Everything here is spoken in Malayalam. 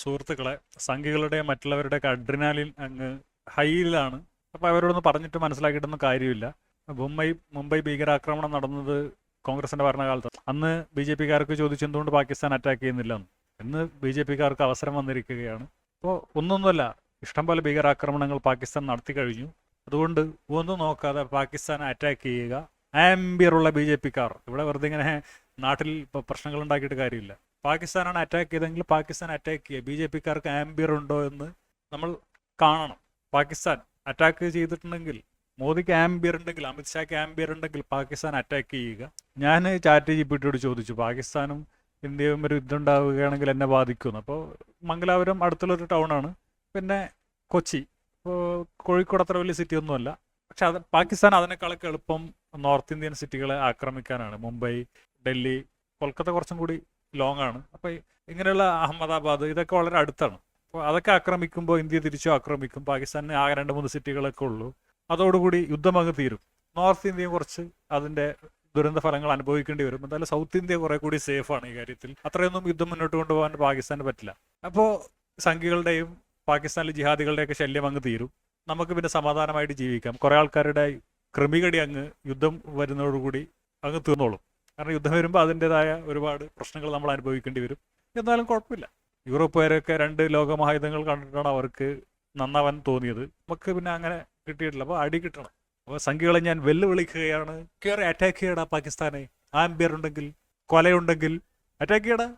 സുഹൃത്തുക്കളെ, സംഘികളുടെയും മറ്റുള്ളവരുടെയൊക്കെ അഡ്രിനാലിൻ അങ്ങ് ഹൈയിലാണ്. അപ്പോൾ അവരോടൊന്ന് പറഞ്ഞിട്ട് മനസ്സിലാക്കിയിട്ടൊന്നും കാര്യമില്ല. മുംബൈ ഭീകരാക്രമണം നടന്നത് കോൺഗ്രസിന്റെ ഭരണകാലത്ത്. അന്ന് ബി ജെ പിക്കാർക്ക് ചോദിച്ചു എന്തുകൊണ്ട് പാകിസ്ഥാൻ അറ്റാക്ക് ചെയ്യുന്നില്ല എന്ന്. ഇന്ന് ബി ജെ പിക്കാർക്ക് അവസരം വന്നിരിക്കുകയാണ്. അപ്പോൾ ഒന്നൊന്നുമല്ല, ഇഷ്ടംപോലെ ഭീകരാക്രമണങ്ങൾ പാകിസ്ഥാൻ നടത്തി കഴിഞ്ഞു. അതുകൊണ്ട് ഒന്നും നോക്കാതെ പാകിസ്ഥാനെ അറ്റാക്ക് ചെയ്യുക. ആംബിയറുള്ള ബി ജെ പിക്കാർ ഇവിടെ വെറുതെ ഇങ്ങനെ നാട്ടിൽ പ്രശ്നങ്ങൾ ഉണ്ടാക്കിയിട്ട് കാര്യമില്ല. പാകിസ്ഥാനാണ് അറ്റാക്ക് ചെയ്തെങ്കിൽ പാകിസ്ഥാൻ അറ്റാക്ക് ചെയ്യുക. ബി ജെ പിക്കാർക്ക് ആംബിയർ ഉണ്ടോ എന്ന് നമ്മൾ കാണണം. പാകിസ്ഥാൻ അറ്റാക്ക് ചെയ്തിട്ടുണ്ടെങ്കിൽ, മോദിക്ക് ആംബിയർ ഉണ്ടെങ്കിൽ, അമിത്ഷാക്ക് ആംബിയർ ഉണ്ടെങ്കിൽ പാകിസ്ഥാൻ അറ്റാക്ക് ചെയ്യുക. ഞാൻ ചാറ്റ് ജിപിടിയോട് ചോദിച്ചു, പാകിസ്ഥാനും ഇന്ത്യയും ഒരു യുദ്ധം ഉണ്ടാവുകയാണെങ്കിൽ എന്നെ ബാധിക്കുമെന്ന്. അപ്പോൾ മംഗലാപുരം അടുത്തുള്ളൊരു ടൗണാണ്. പിന്നെ കൊച്ചി, ഇപ്പോൾ കോഴിക്കോട് അത്ര വലിയ സിറ്റി ഒന്നുമല്ല. പക്ഷെ പാകിസ്ഥാൻ അതിനേക്കാളൊക്കെ എളുപ്പം നോർത്ത് ഇന്ത്യൻ സിറ്റികളെ ആക്രമിക്കാനാണ്. മുംബൈ, ഡൽഹി, കൊൽക്കത്ത കുറച്ചും കൂടി ലോങ് ആണ്. അപ്പോൾ ഇങ്ങനെയുള്ള അഹമ്മദാബാദ് ഇതൊക്കെ വളരെ അടുത്താണ്. അപ്പോൾ അതൊക്കെ ആക്രമിക്കുമ്പോൾ ഇന്ത്യ തിരിച്ചു ആക്രമിക്കും. പാകിസ്ഥാനിന് ആകെ 2-3 സിറ്റികളൊക്കെ ഉള്ളൂ. അതോടുകൂടി യുദ്ധം അങ്ങ് തീരും. നോർത്ത് ഇന്ത്യയും കുറച്ച് അതിൻ്റെ ദുരന്ത ഫലങ്ങൾ അനുഭവിക്കേണ്ടി വരും. എന്തായാലും സൗത്ത് ഇന്ത്യ കുറെ കൂടി സേഫാണ് ഈ കാര്യത്തിൽ. അത്രയൊന്നും യുദ്ധം മുന്നോട്ട് കൊണ്ടുപോകാൻ പാകിസ്ഥാന് പറ്റില്ല. അപ്പോൾ സംഘികളുടെയും പാകിസ്ഥാനിലെ ജിഹാദികളുടെയൊക്കെ ശല്യം അങ്ങ് തീരും. നമുക്ക് പിന്നെ സമാധാനമായിട്ട് ജീവിക്കാം. കുറേ ആൾക്കാരുടെ ക്രിമികടി അങ്ങ് യുദ്ധം വരുന്നതോടുകൂടി അങ്ങ് തീർന്നോളും. കാരണം യുദ്ധം വരുമ്പോൾ അതിൻ്റെതായ ഒരുപാട് പ്രശ്നങ്ങൾ നമ്മൾ അനുഭവിക്കേണ്ടി വരും. എന്നാലും കുഴപ്പമില്ല. യൂറോപ്പുകാരൊക്കെ 2 ലോകമഹായുധങ്ങൾ കണ്ടിട്ടാണ് അവർക്ക് നന്നാവാൻ തോന്നിയത്. നമുക്ക് പിന്നെ അങ്ങനെ കിട്ടിയിട്ടില്ല. അപ്പോൾ അടി കിട്ടണം. അപ്പോൾ സംഘികളെ ഞാൻ വെല്ലുവിളിക്കുകയാണ്. കയറി അറ്റാക്ക് ചെയ്യടാ പാകിസ്ഥാനെ. ആംബിയർ ഉണ്ടെങ്കിൽ, കൊലയുണ്ടെങ്കിൽ അറ്റാക്ക് ചെയ്യടാ.